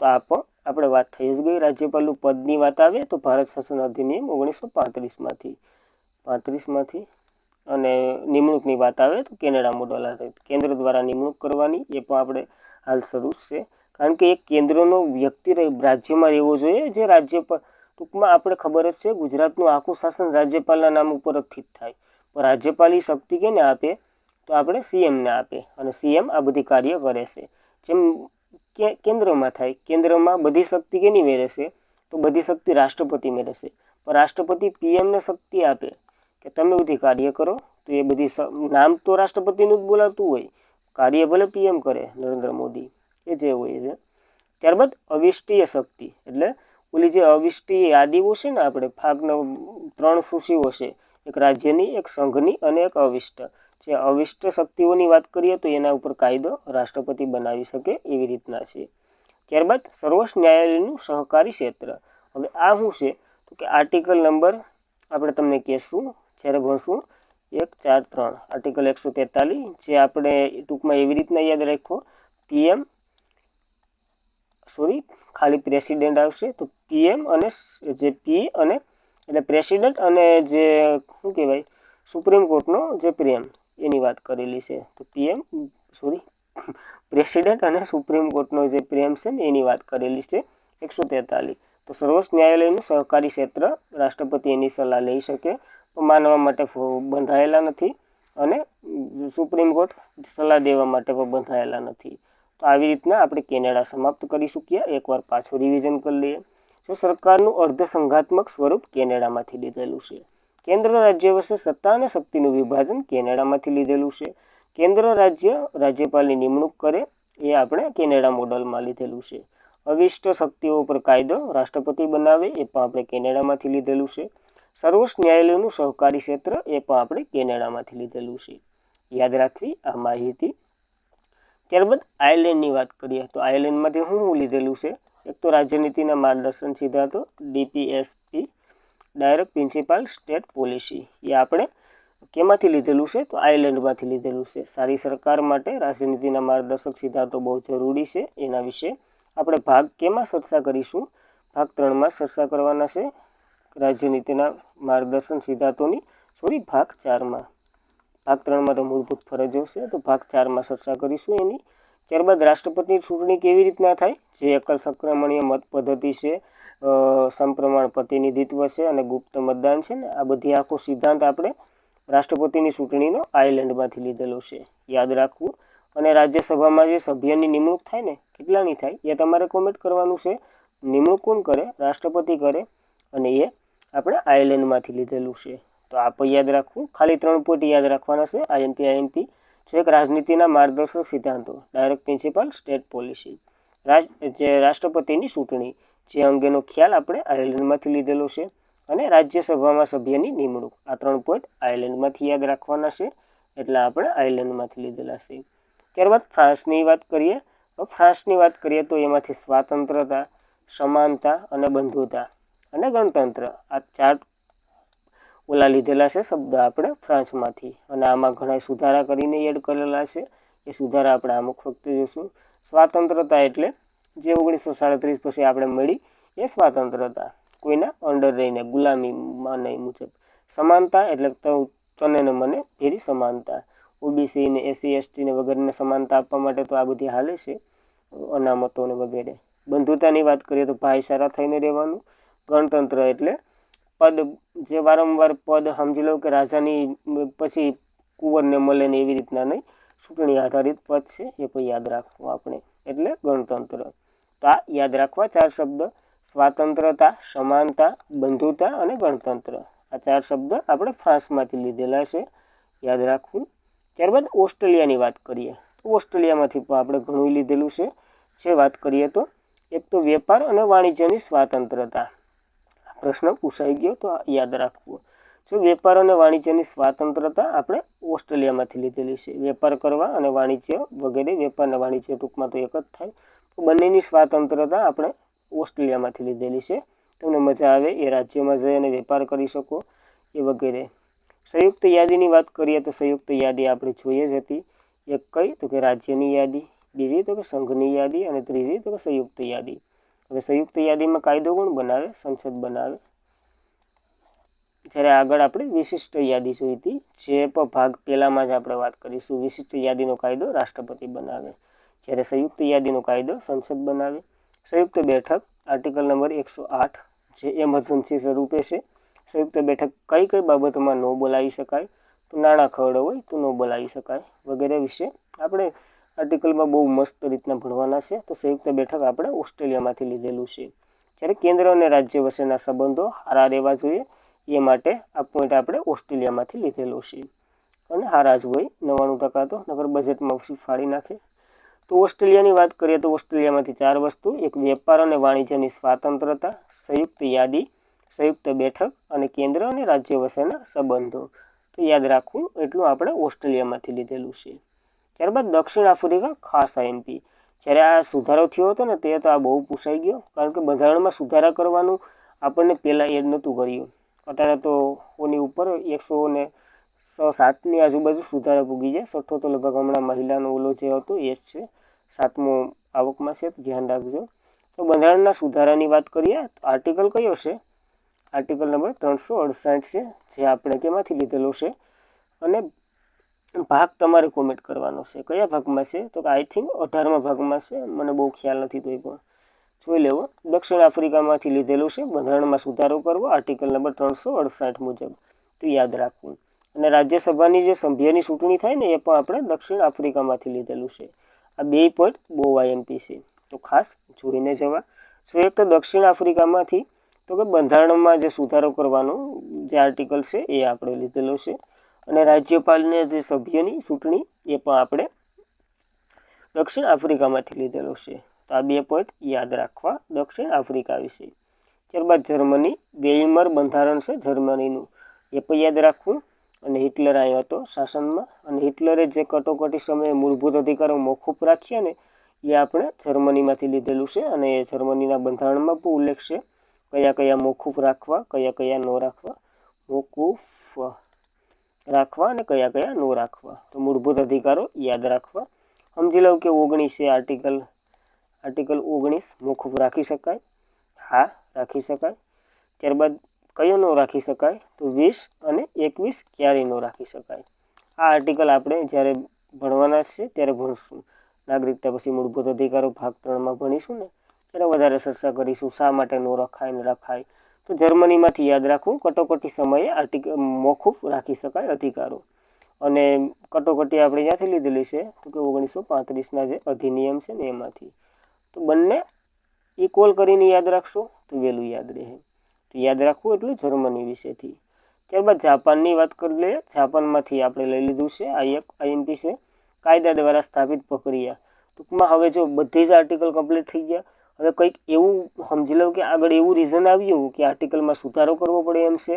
Speaker 1: તો આ પણ આપણે વાત થઈ જ ગઈ. રાજ્યપાલનું પદની વાત આવે તો ભારત શાસન અધિનિયમ 1935માંથી અને નિમણૂકની વાત આવે તો કેનેડા મોડલ આધારિત. કેન્દ્ર દ્વારા નિમણૂક કરવાની એ પણ આપણે હાલ શરૂ છે. કારણ કે એક કેન્દ્રનો વ્યક્તિ રાજ્યમાં રહેવો જોઈએ. જે રાજ્યપાલ ટૂંકમાં આપણે ખબર જ છે ગુજરાતનું આખું શાસન રાજ્યપાલના નામ ઉપર જ થાય. પણ રાજ્યપાલની શક્તિ કેને આપે? તો આપણે CMને આપે અને CM આ બધી કાર્ય કરે છે. જેમ કેન્દ્રમાં થાય, કેન્દ્રમાં બધી શક્તિ કેની મેળવે? તો બધી શક્તિ રાષ્ટ્રપતિ મેળવે. પણ રાષ્ટ્રપતિ PMને શક્તિ આપે કે તમે બધી કાર્ય કરો. તો એ બધી નામ તો રાષ્ટ્રપતિનું જ બોલાતું હોય, કાર્ય ભલે PM કરે, નરેન્દ્ર મોદી એ જે હોય છે. ત્યારબાદ અવિષ્ટીય શક્તિ એટલે ઓલી જે અવિષ્ટીય યાદીઓ છે ને, આપણે ભાગના 3 સૂચિઓ છે, એક રાજ્યની, એક સંઘની અને એક અવિષ્ટ. જે અવિષ્ટ શક્તિઓની વાત કરીએ તો એના ઉપર કાયદો રાષ્ટ્રપતિ બનાવી શકે એવી રીતના છે. ત્યારબાદ સર્વોચ્ચ ન્યાયાલયનું સહકારી ક્ષેત્ર. હવે આ શું છે? તો કે આર્ટિકલ નંબર આપણે તમને કહેશું જ્યારે ભણશું 143 આર્ટિકલ 143, જે આપણે ટૂંકમાં એવી રીતના યાદ રાખો. ખાલી પ્રેસિડેન્ટ આવશે તો PM અને જે P અને એટલે પ્રેસિડેન્ટ અને જે શું કહેવાય સુપ્રીમ કોર્ટનો જે પ્રેમ એની વાત કરેલી છે. તો પ્રેસિડેન્ટ અને સુપ્રીમ કોર્ટનો જે પ્રેમ છે ને એની વાત કરેલી છે 143. તો સર્વોચ્ચ ન્યાયાલયનું સહકારી ક્ષેત્ર રાષ્ટ્રપતિ એની સલાહ લઈ શકે, માનવા માટે બંધાયેલા નથી અને સુપ્રીમ કોર્ટ સલાહ દેવા માટે પણ બંધાયેલા નથી. તો આવી રીતના આપણે કેનેડા સમાપ્ત કરી શકીએ. એકવાર પાછું રિવિઝન કરી લઈએ. તો સરકારનું અર્ધસંઘાત્મક સ્વરૂપ કેનેડામાંથી લીધેલું છે. કેન્દ્ર રાજ્ય વચ્ચે સત્તા અને શક્તિનું વિભાજન કેનેડામાંથી લીધેલું છે. કેન્દ્ર રાજ્યપાલની નિમણૂક કરે એ આપણે કેનેડા મોડલમાં લીધેલું છે. અવિષ્ટ શક્તિઓ પર કાયદો રાષ્ટ્રપતિ બનાવે એ પણ આપણે કેનેડામાંથી લીધેલું છે. સર્વોચ્ચ ન્યાયાલયનું સહકારી ક્ષેત્ર એ પણ આપણે કેનેડામાંથી લીધેલું છે. યાદ રાખવી આ માહિતી. ત્યારબાદ આયર્લેન્ડની વાત કરીએ તો આયર્લેન્ડમાંથી શું લીધેલું છે? એક તો રાજ્યનીતિના માર્ગદર્શન સિદ્ધાંતો DPSP direct principal state policy એ આપણે કેમાંથી લીધેલું છે? તો આયર્લેન્ડમાંથી લીધેલું છે. સારી સરકાર માટે રાજ્યનીતિના માર્ગદર્શક સિદ્ધાંતો બહુ જરૂરી છે. એના વિશે આપણે ભાગ કેમાં ચર્ચા કરીશું? ભાગ 3માં ચર્ચા કરવાના છે રાજ્યનીતિના માર્ગદર્શન સિદ્ધાંતોની. ભાગ 4માં. ભાગ 3માં તો મૂળભૂત ફરજો છે, તો ભાગ 4માં ચર્ચા કરીશું એની. ત્યારબાદ રાષ્ટ્રપતિની ચૂંટણી કેવી રીતના થાય? જે એકલ સંક્રમણીય મત પદ્ધતિ છે, સમપ્રમાણ પ્રતિનિધિત્વ છે અને ગુપ્ત મતદાન છે ને, આ બધી આખો સિદ્ધાંત આપણે રાષ્ટ્રપતિની ચૂંટણીનો આયર્લેન્ડમાંથી લીધેલો છે. યાદ રાખવું. અને રાજ્યસભામાં જે સભ્યની નિમણૂક થાય ને, કેટલાની થાય એ તમારે કોમેન્ટ કરવાનું છે. નિમણૂક કોણ કરે? રાષ્ટ્રપતિ કરે, અને એ આપણે આયર્લેન્ડમાંથી લીધેલું છે. તો આ પણ યાદ રાખવું. ખાલી 3 પોઈન્ટ યાદ રાખવાના છે. IMP. જો એક રાજનીતિના માર્ગદર્શક સિદ્ધાંતો ડાયરેક્ટ પ્રિન્સિપાલ સ્ટેટ પોલિસી, જે રાષ્ટ્રપતિની ચૂંટણી જે અંગેનો ખ્યાલ આપણે આયર્લેન્ડમાંથી લીધેલો છે. અને રાજ્યસભામાં સભ્યની નિમણૂક, આ 3 પોઈન્ટ આયર્લેન્ડમાંથી યાદ રાખવાના છે. એટલે આપણે આયર્લેન્ડમાંથી લીધેલા છે. ત્યારબાદ ફ્રાન્સની વાત કરીએ તો એમાંથી સ્વાતંત્રતા, સમાનતા અને બંધુતા અને ગણતંત્ર, આ 4 ઓલા લીધેલા છે શબ્દ આપણે ફ્રાન્સમાંથી. અને આમાં ઘણા સુધારા કરીને એડ કરેલા છે. એ સુધારા આપણે અમુક વખતે જોઈશું. સ્વાતંત્રતા એટલે જે 1937 પછી આપણે મળી એ સ્વાતંત્રતા, કોઈના અંડર રહીને, ગુલામીમાં નહીં મુજબ. સમાનતા એટલે તને ને મને ભેરી સમાનતા. OBC ને SC ST ને વગેરેને સમાનતા આપવા માટે તો આ બધી હાલે છે, અનામતો ને વગેરે. બંધુતાની વાત કરીએ તો ભાઈચારા થઈને રહેવાનું. ગણતંત્ર એટલે પદ, જે વારંવાર પદ, સમજી લો કે રાજાની પછી કુંવરને મળે ને એવી રીતના નહીં, ચૂંટણી આધારિત પદ છે, એ પણ યાદ રાખવું આપણે. એટલે ગણતંત્ર. તો આ યાદ રાખવા 4 શબ્દ: સ્વાતંત્રતા, સમાનતા, બંધુતા અને ગણતંત્ર. આ 4 શબ્દ આપણે ફ્રાન્સમાંથી લીધેલા છે, યાદ રાખવું. ત્યારબાદ ઓસ્ટ્રેલિયાની વાત કરીએ તો ઓસ્ટ્રેલિયામાંથી પણ આપણે ઘણું લીધેલું છે. જે વાત કરીએ તો એક તો વેપાર અને વાણિજ્યની સ્વાતંત્રતા. પ્રશ્ન પૂછાઈ ગયો તો યાદ રાખવું. જો વેપાર અને વાણિજ્યની સ્વાતંત્રતા આપણે ઓસ્ટ્રેલિયામાંથી લીધેલી છે. વેપાર કરવા અને વાણિજ્ય વગેરે, વેપાર અને વાણિજ્ય ટૂંકમાં તો એક જ થાય. તો બંનેની સ્વાતંત્રતા આપણે ઓસ્ટ્રેલિયામાંથી લીધેલી છે. તમને મજા આવે એ રાજ્યમાં જઈ અને વેપાર કરી શકો એ વગેરે. સંયુક્ત યાદીની વાત કરીએ તો સંયુક્ત યાદી આપણે જોઈએ જ હતી. એક કઈ? તો કે રાજ્યની યાદી, બીજી તો કે સંઘની યાદી, અને ત્રીજી તો કે સંયુક્ત યાદી. હવે સંયુક્ત યાદીમાં કાયદો કોણ બનાવે? સંસદ બનાવે. જ્યારે આગળ આપણે વિશિષ્ટ યાદી જોઈ હતી, જે પણ ભાગ પહેલામાં જ આપણે વાત કરીશું. વિશિષ્ટ યાદીનો કાયદો રાષ્ટ્રપતિ બનાવે, જ્યારે સંયુક્ત યાદીનો કાયદો સંસદ બનાવે. સંયુક્ત બેઠક આર્ટિકલ નંબર 108 જે એમરજન્સી સ્વરૂપે છે. સંયુક્ત બેઠક કઈ કઈ બાબતોમાં ન બોલાવી શકાય? તો નાણાં ખરડો હોય તો ન બોલાવી શકાય વગેરે વિશે આપણે આર્ટિકલમાં બહુ મસ્ત રીતના ભણવાના છે. તો સંયુક્ત બેઠક આપણે ઓસ્ટ્રેલિયામાંથી લીધેલું છે. જ્યારે કેન્દ્ર અને રાજ્ય વચ્ચેના સંબંધો સારા રહેવા જોઈએ એ માટે આ પોઈન્ટ આપણે ઓસ્ટ્રેલિયામાંથી લીધેલો છે. અને સારા જ હોય 99% તો, નગર બજેટમાં ફાળી નાખે. તો ઓસ્ટ્રેલિયાની વાત કરીએ તો ઓસ્ટ્રેલિયામાંથી 4 વસ્તુ: એક વેપાર અને વાણિજ્યની સ્વાતંત્રતા, સંયુક્ત યાદી, સંયુક્ત બેઠક અને કેન્દ્ર અને રાજ્ય વચ્ચેના સંબંધો. તો યાદ રાખવું એટલું આપણે ઓસ્ટ્રેલિયામાંથી લીધેલું છે. ત્યારબાદ દક્ષિણ આફ્રિકા ખાસ IMP. જ્યારે આ સુધારો થયો હતો ને તે તો આ બહુ પૂછાઈ ગયો, કારણ કે બંધારણમાં સુધારા કરવાનું આપણને પહેલાં એડ નહોતું કર્યું. અત્યારે તો ઓની ઉપર 107ની આજુબાજુ સુધારા પૂગી જાય. 6 તો લગભગ હમણાં મહિલાનો ઓલો જે હતો એ જ છે, 7મો આવકમાં છે, તો ધ્યાન રાખજો. તો બંધારણના સુધારાની વાત કરીએ તો આર્ટિકલ કયો છે? આર્ટિકલ નંબર 368 છે, જે આપણે કેમાંથી લીધેલો છે. અને ભાગ તમારે કોમેન્ટ કરવાનો છે, કયા ભાગમાં છે? તો કે આઈ થિંક 18મા ભાગમાં છે, મને બહુ ખ્યાલ નથી, તો એ પણ જોઈ લેવો. દક્ષિણ આફ્રિકામાંથી લીધેલું છે. બંધારણમાં સુધારો કરવો આર્ટિકલ નંબર 368 મુજબ. તો યાદ રાખવું. અને રાજ્યસભાની જે સભ્યની ચૂંટણી થાય ને એ પણ આપણે દક્ષિણ આફ્રિકામાંથી લીધેલું છે. આ 2 પોઈન્ટ બહુ આઈએમપી છે, તો ખાસ જોઈને જવા. શું એક તો દક્ષિણ આફ્રિકામાંથી તો કે બંધારણમાં જે સુધારો કરવાનો જે આર્ટિકલ છે એ આપણે લીધેલો છે. અને રાજ્યપાલને જે સભ્યની ચૂંટણી એ પણ આપણે દક્ષિણ આફ્રિકામાંથી લીધેલો છે. તો આ 2 પોઈન્ટ યાદ રાખવા દક્ષિણ આફ્રિકા વિશે. ત્યારબાદ જર્મની, વેઇમર બંધારણ છે જર્મનીનું, એ પણ યાદ રાખવું. અને હિટલર આવ્યો હતો શાસનમાં, અને હિટલરે જે કટોકટી સમયે મૂળભૂત અધિકારો મોકૂફ રાખ્યા ને એ આપણે જર્મનીમાંથી લીધેલું છે. અને એ જર્મનીના બંધારણમાં પણ ઉલ્લેખ છે કયા કયા મોકૂફ રાખવા, કયા કયા ન રાખવા. મોકૂફ રાખવા અને કયા કયા ન રાખવા. તો મૂળભૂત અધિકારો યાદ રાખવા. સમજી લો કે 19 છે આર્ટિકલ 19 મોકૂફ રાખી શકાય? હા, રાખી શકાય. ત્યારબાદ કયો ન રાખી શકાય? તો 20 અને 21 ક્યારેય ન રાખી શકાય. આ આર્ટિકલ આપણે જ્યારે ભણવાના છે ત્યારે ભણશું. નાગરિકતા પછી મૂળભૂત અધિકારો ભાગ 3માં ભણીશું ને ત્યારે વધારે ચર્ચા કરીશું શા માટે ન રખાય ને રખાય. તો જર્મનીમાંથી યાદ રાખવું કટોકટી સમયે આર્ટિકલ મોકૂફ રાખી શકાય અધિકારો. અને કટોકટી આપણે ક્યાંથી લીધેલી છે? તો કે 1935ના જે અધિનિયમ છે ને એમાંથી. તો બંને ઇક્વલ કરીને યાદ રાખશો તો વહેલું યાદ રહે. તો યાદ રાખવું એટલે જર્મની વિશેથી. ત્યારબાદ જાપાનની વાત કરી લઈએ. જાપાનમાંથી આપણે લઈ લીધું છે આ એક આઈએમપી છે, કાયદા દ્વારા સ્થાપિત પ્રક્રિયા. ટૂંકમાં હવે જો બધી જ આર્ટિકલ કમ્પ્લીટ થઈ ગયા. હવે કંઈક એવું સમજી લો કે આગળ એવું રીઝન આવ્યું કે આર્ટિકલમાં સુધારો કરવો પડે એમ છે,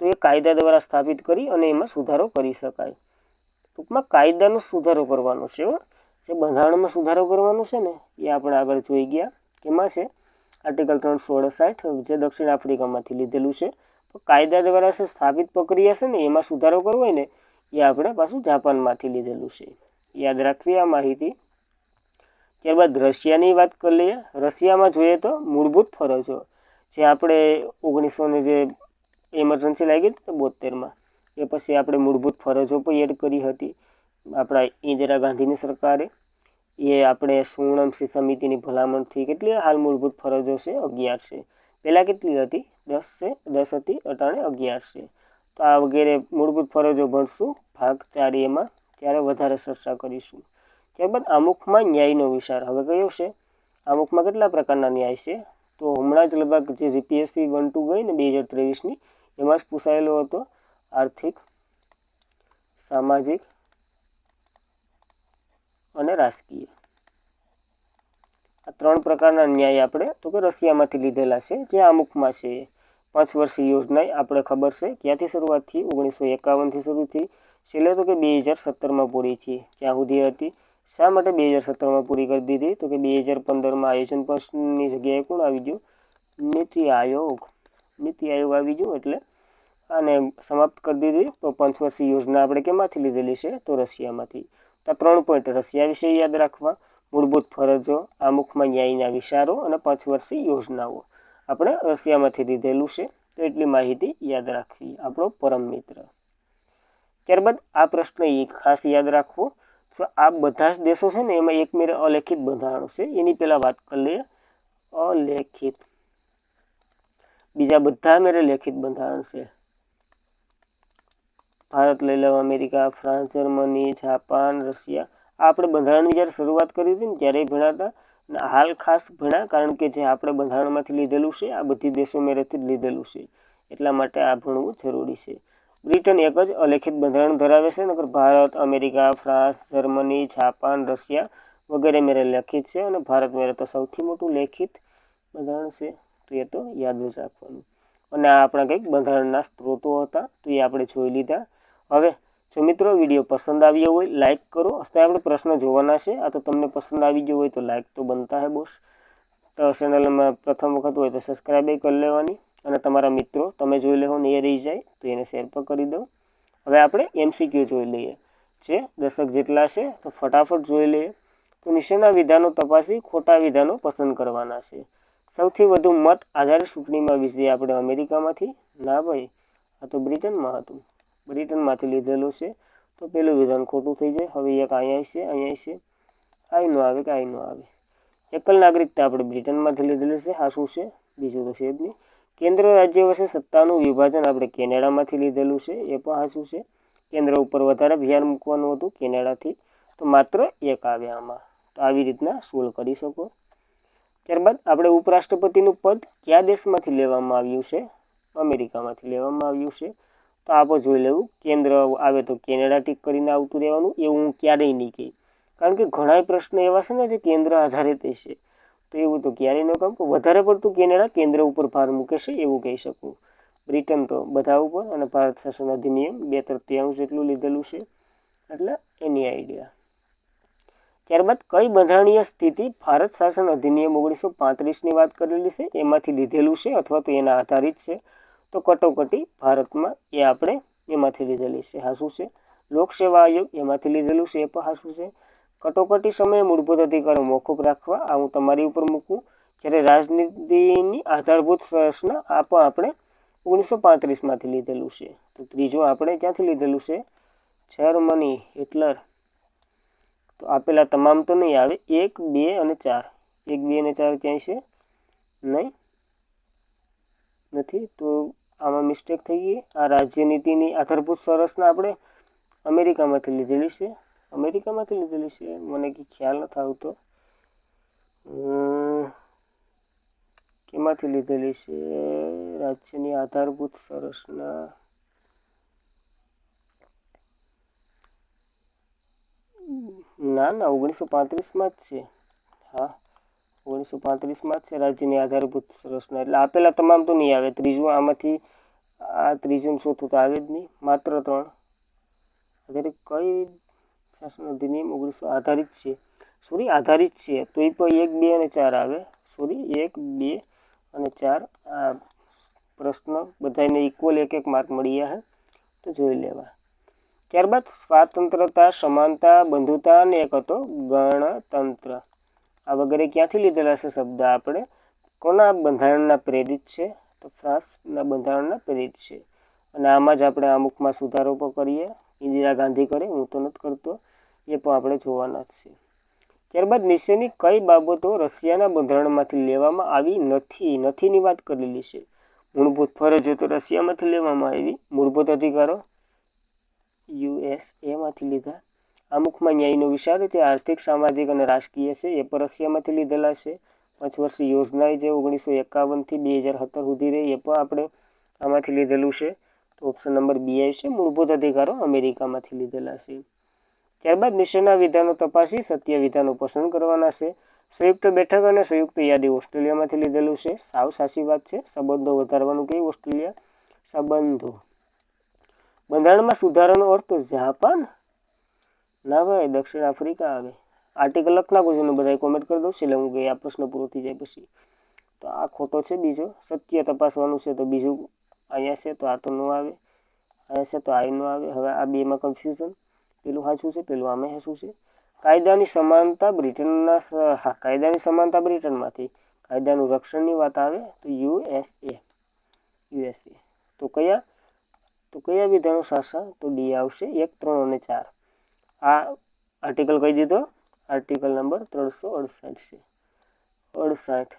Speaker 1: તો એ કાયદા દ્વારા સ્થાપિત કરી અને એમાં સુધારો કરી શકાય. ટૂંકમાં કાયદાનો સુધારો કરવાનો છે. જે બંધારણમાં સુધારો કરવાનો છે ને એ આપણે આગળ જોઈ ગયા. કેમાં છે? આર્ટિકલ 368 જે દક્ષિણ આફ્રિકામાંથી લીધેલું છે. તો કાયદા દ્વારા જે સ્થાપિત પ્રક્રિયા છે ને એમાં સુધારો કરવો હોય ને એ આપણે પાછું જાપાનમાંથી લીધેલું છે. યાદ રાખવી આ માહિતી. ત્યારબાદ રશિયાની વાત કરી લઈએ. રશિયામાં જોઈએ તો મૂળભૂત ફરજો જે આપણે 1900 જે ઇમરજન્સી લાગી હતી 72માં એ પછી આપણે મૂળભૂત ફરજો પણ એડ કરી હતી આપણા ઇન્દિરા ગાંધીની સરકારે. એ આપણે સુવર્ણવંશી સમિતિની ભલામણથી કેટલી હાલ મૂળભૂત ફરજો છે? 11 છે. પહેલાં કેટલી હતી? 10 છે. 10 હતી, અટાણે 11 છે. તો આ વગેરે મૂળભૂત ફરજો ભણશું ભાગ 4 એમાં, ત્યારે વધારે ચર્ચા કરીશું. ત્યારબાદ આમુખમાં ન્યાયનો વિચાર. હવે કયો છે? આમુખમાં કેટલા પ્રકારના ન્યાય છે? તો હમણાં જ લગભગ જે જીપીએસસી 1-2 ગઈ ને 2023ની એમાં જ પૂછાયેલો હતો. આર્થિક, સામાજિક અને રાજકીય. આ 3 પ્રકારના ન્યાય આપણે તો કે રશિયામાંથી લીધેલા છે જે આમુખમાં છે. 5 વર્ષીય યોજના આપણે ખબર છે ક્યાંથી શરૂઆત થઈ? 1951થી શરૂ થઈ. છેલ્લે તો કે 2017માં પૂરી થઈ. ક્યાં સુધી હતી? શા માટે 2017માં પૂરી કરી દીધી? તો કે 2015માં આયોજન પક્ષની જગ્યાએ કોણ આવી ગયું? નીતિ આયોગ આવી ગયું એટલે આને સમાપ્ત કરી દીધી. તો 5 વર્ષીય યોજના આપણે કેમાંથી લીધેલી છે? તો રશિયામાંથી. તો 3 પોઈન્ટ રશિયા વિશે યાદ રાખવા. મૂળભૂત ફરજો, આમુખમાં ન્યાયના વિચારો અને 5 વર્ષીય યોજનાઓ આપણે રશિયામાંથી લીધેલું છે. તો એટલી માહિતી યાદ રાખવી. આપણો પરમ મિત્ર. ત્યારબાદ આ પ્રશ્ન ખાસ યાદ રાખવો. તો આ બધા જ દેશો છે ને એમાં એક મેરે અલેખિત બંધારણ છે. એની પહેલાં વાત કરી લઈએ. અલેખિત. બીજા બધા મેરે લેખિત બંધારણ છે. ભારત લઈ લો, America, France, Germany, Japan, Russia. આ આપણે બંધારણની જ્યારે શરૂઆત કરી હતી ને ત્યારે ભણ્યા હતા. અને હાલ ખાસ ભણ્યા કારણ કે જે આપણે બંધારણમાંથી લીધેલું છે આ બધી દેશો મેરેથી જ લીધેલું છે. એટલા માટે આ ભણવું જરૂરી છે. બ્રિટન એક જ અલેખિત બંધારણ ધરાવે છે. નકર Bharat, America, France, Germany, Japan, Russia વગેરે મેરે લેખિત છે. અને ભારત મેરે તો સૌથી મોટું લેખિત બંધારણ છે. તો એ તો યાદ જ રાખવાનું. અને આ આપણા કંઈક બંધારણના સ્ત્રોતો હતા તો એ આપણે જોઈ લીધા. હવે જો મિત્રો વિડીયો પસંદ આવ્યો હોય લાઇક કરો. અત્યારે આપણે પ્રશ્ન જોવાના છે. આ તો તમને પસંદ આવી ગયો હોય તો લાઇક તો બનતા હે બોસ. તો ચેનલમાં પ્રથમ વખત હોય તો સબસ્ક્રાઈબ કરી લેવાની. અને તમારા મિત્રો તમે જોઈ લેવો ને એ રહી જાય તો એને શેર પણ કરી દો. હવે આપણે એમસીક્યુ જોઈ લઈએ જે 10 જેટલા છે. તો ફટાફટ જોઈ લઈએ. તો નીચેના વિધાનો તપાસી ખોટા વિધાનો પસંદ કરવાના છે. સૌથી વધુ મત આધારિત ચૂંટણીમાં વિજય આપણે અમેરિકામાંથી? ના ભાઈ, આ તો બ્રિટનમાં હતું. બ્રિટનમાંથી લીધેલું છે. તો પેલું વિધાન ખોટું થઈ જાય. હવે એક અહીંયા છે. આઈ ન આવે કે આઈ ન આવે. એકલ નાગરિકતા આપણે બ્રિટનમાંથી લીધેલી છે. આ શું છે? બીજું તો છે જ નહીં. કેન્દ્ર રાજ્ય વચ્ચે સત્તાનું વિભાજન આપણે કેનેડામાંથી લીધેલું છે, એ પણ સાચું છે. કેન્દ્ર ઉપર વધારે ભાર મૂકવાનું હતું કેનેડાથી, તો માત્ર એક આવે આમાં. તો આવી રીતના સોલ્વ કરી શકો. ત્યારબાદ આપણે ઉપરાષ્ટ્રપતિનું પદ કયા દેશમાંથી લેવામાં આવ્યું છે? અમેરિકામાંથી લેવામાં આવ્યું છે. તો આપણે જોઈ લેવું, કેન્દ્ર આવે તો કેનેડા ટીક કરીને આવતું રહેવાનું, એવું હું ક્યારેય નહીં કહી. કારણ કે ઘણા પ્રશ્નો એવા છે ને જે કેન્દ્ર આધારિત છે, તો એવું તો ક્યારેય ન કહું. વધારે પડતું કેનેડા કેન્દ્ર ઉપર ભાર મૂકે છે એવું કહી શકું. બ્રિટન તો બધા ઉપર, અને ભારત શાસન અધિનિયમ 2/3 જેટલું લીધેલું છે, એટલે એની આઈડિયા. ત્યારબાદ કઈ બંધારણીય સ્થિતિ ભારત શાસન અધિનિયમ 1935ની વાત કરેલી છે એમાંથી લીધેલું છે અથવા તો એના આધારિત છે? તો કટોકટી ભારતમાં, એ આપણે એમાંથી લીધેલી છે. હાસું છે. લોકસેવા આયોગ એમાંથી લીધેલું છે, એ પણ હાસું છે. કટોકટી સમયે મૂળભૂત અધિકારો મોકૂફ રાખવા, આ હું તમારી ઉપર મૂકું. જ્યારે રાજનીતિની આધારભૂત રચના, આ પણ આપણે 1935માંથી લીધેલું છે. તો ત્રીજું આપણે ક્યાંથી લીધેલું છે? Germany, Hitler. તો આપેલા તમામ તો નહીં આવે, 1, 2 અને 4. 1, 2 અને 4 ક્યાંય છે? નહીં, નથી. તો આમાં મિસ્ટેક થઈ ગઈ. આ રાજ્યનીતિની આધારભૂત સંરચના આપણે અમેરિકામાંથી લીધેલી છે. અમેરિકામાંથી લીધેલી છે, મને કંઈ ખ્યાલ નથી આવતો કેમાંથી લીધેલી છે રાજ્યની આધારભૂત સંરચના. ના 1935માં જ છે. હા, 1935માં જ છે રાજ્યની આધારભૂત સંરચના. એટલે આપેલા તમામ તો નહીં આવે. ત્રીજું આમાંથી, આ ત્રીજું ચોથું તો આવે જ નહીં, માત્ર 3. અત્યારે કઈ શાસન અધિનિયમ 19 આધારિત છે? સોરી, આધારિત છે તો એ પણ 1, 2 અને 4 આવે. સોરી, 1, 2 અને 4. આ પ્રશ્ન બધાને ઇક્વલ 1-1 માર્ક મળી ગયા છે, તો જોઈ લેવા. ત્યારબાદ સ્વાતંત્રતા, સમાનતા, બંધુતા અને એક હતો ગણતંત્ર. આ વગેરે ક્યાંથી લીધેલા છે શબ્દ? આપણે કોના બંધારણના પ્રેરિત છે? તો ફ્રાન્સના બંધારણના પ્રેરિત છે. અને આમાં જ આપણે અમુકમાં સુધારો પણ કરીએ. ઇન્દિરા ગાંધી કરે, હું તો નથી કરતો, એ પણ આપણે જોવાના જ છે. ત્યારબાદ નીચેની કઈ બાબતો રશિયાના બંધારણમાંથી લેવામાં આવી નથી? નથીની વાત કરેલી છે. મૂળભૂત ફરજો તો રશિયામાંથી લેવામાં આવી. મૂળભૂત અધિકારો USA લીધા. અમુકમાં ન્યાયનો વિચાર છે, આર્થિક, સામાજિક અને રાજકીય છે, એ પણ રશિયામાંથી લીધેલા છે. 5 વર્ષની યોજના જે 1951થી 2017 સુધી રહી, એ પણ આપણે આમાંથી લીધેલું છે. તો ઓપ્શન નંબર બી આવશે. મૂળભૂત અધિકારો અમેરિકામાંથી લીધેલા છે. ત્યારબાદ નીચેના વિધાનો તપાસી સત્ય વિધાનો પસંદ કરવાના છે. સંયુક્ત બેઠક અને સંયુક્ત યાદી ઓસ્ટ્રેલિયામાંથી લીધેલું છે. સાવ સાચી વાત છે. સંબંધો વધારવાનું કે ઓસ્ટ્રેલિયા? સંબંધો. બંધારણમાં સુધારાનો અર્થ જાપાન? ના ભાઈ, દક્ષિણ આફ્રિકા આવે. આર્ટિકલ લખ નાખો છો ને બધા કોમેન્ટ કરી દઉં છે, એટલે હું કે આ પ્રશ્ન પૂરો થઈ જાય પછી. તો આ ખોટો છે. બીજો સત્ય તપાસવાનું છે, તો બીજું અહીંયા છે, તો આ તો ન આવે. અહીંયા છે તો આ ન આવે. હવે આ બેમાં કન્ફ્યુઝન. પેલું સાચું છે, પેલું આમે સાચું છે. કાયદાની સમાનતા બ્રિટનના, હા, કાયદાની સમાનતા બ્રિટનમાંથી. કાયદાનું રક્ષણની વાત આવે તો USA. તો કયા વિધાનો સાચા? તો ડી આવશે. 1, 3 અને 4. આ આર્ટિકલ કહી દીધો. આર્ટિકલ નંબર 368 છે. 68.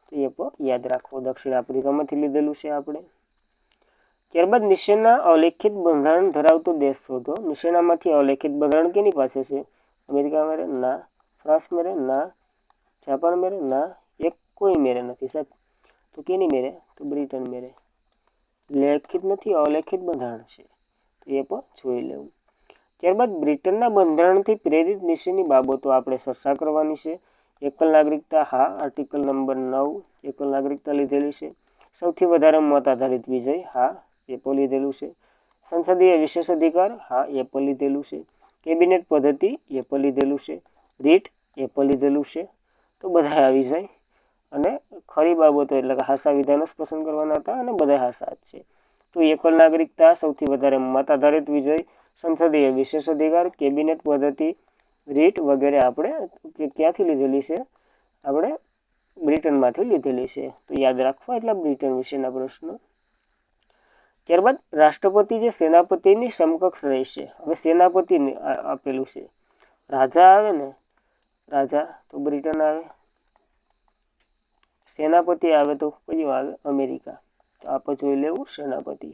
Speaker 1: તો એ પણ યાદ રાખવો. દક્ષિણ આફ્રિકામાંથી લીધેલું છે આપણે. ત્યારબાદ નીચેના અલેખિત બંધારણ ધરાવતો દેશ શોધો. નીચેનામાંથી અલેખિત બંધારણ કેની પાસે છે? અમેરિકા મેરે? ના. ફ્રાન્સ મેરે? ના. જાપાન મેરે? ના. એક કોઈ મેરે નથી સાહેબ. તો કેની મેરે? તો બ્રિટન મેરે. લેખિત નથી, અલેખિત બંધારણ છે, તો એ પણ જોઈ લેવું. ત્યારબાદ બ્રિટનના બંધારણથી પ્રેરિત નીચેની બાબતો આપણે ચર્ચા કરવાની છે. એકલ નાગરિકતા, હા, આર્ટિકલ નંબર 9 એકલ નાગરિકતા લીધેલી છે. સૌથી વધારે મત આધારિત વિજય, હા, એ પણ લીધેલું છે. સંસદીય વિશેષ અધિકાર, હા, એ પણ લીધેલું છે. કેબિનેટ પદ્ધતિ, એ પણ લીધેલું છે. રીટ, એ પણ લીધેલું છે. તો બધા આવી જાય. અને ખરી બાબતો એટલે કે હાસા વિધાનો પસંદ કરવાના હતા, અને બધા હાસા જ છે. તો એકલ નાગરિકતા, સૌથી વધારે મત આધારિત વિજય, સંસદીય વિશેષ અધિકાર, કેબિનેટ પદ્ધતિ, રીટ વગેરે આપણે ક્યાંથી લીધેલી છે? આપણે બ્રિટનમાંથી લીધેલી છે. તો યાદ રાખવા એટલા બ્રિટન વિશેના પ્રશ્નો. ત્યારબાદ રાષ્ટ્રપતિ જે સેનાપતિની સમકક્ષ રહેશે. હવે સેનાપતિ આપેલું છે. રાજા આવે ને, રાજા, તો બ્રિટન આવે. સેનાપતિ આવે તો કયું આવે? અમેરિકા. તો આપણે જોઈ લેવું સેનાપતિ.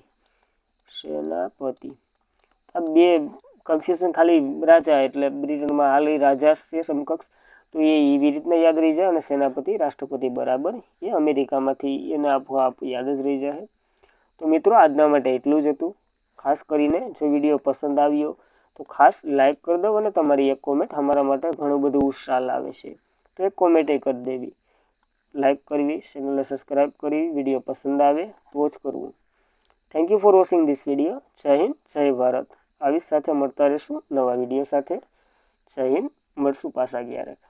Speaker 1: આ બે કન્ફ્યુઝન ખાલી રાજા એટલે બ્રિટનમાં હાલ રાજા છે સમકક્ષ, તો એ એવી રીતના યાદ રહી જાય. અને સેનાપતિ રાષ્ટ્રપતિ બરાબર એ અમેરિકામાંથી એને આપોઆપ યાદ જ રહી જાય. તો મિત્રો આજના માટે એટલું જ હતું. ખાસ કરીને જો વિડીયો પસંદ આવ્યો તો ખાસ લાઈક કરી દો અને તમારી એક કોમેન્ટ અમારા માટે ઘણું બધું ઉત્સાહ લાવે છે. તો એક કોમેન્ટ કરી દેવી, લાઈક કરવી, ચેનલને સબસ્ક્રાઈબ કરવી, વિડીયો પસંદ આવે તો જ કરવું. Thank you for watching this video. જય હિન્દ, જય ભારત. આવી સાથે મળતા રહીશું નવા વિડીયો સાથે. જય હિન્દ, મળશું પાછા ક્યારેક.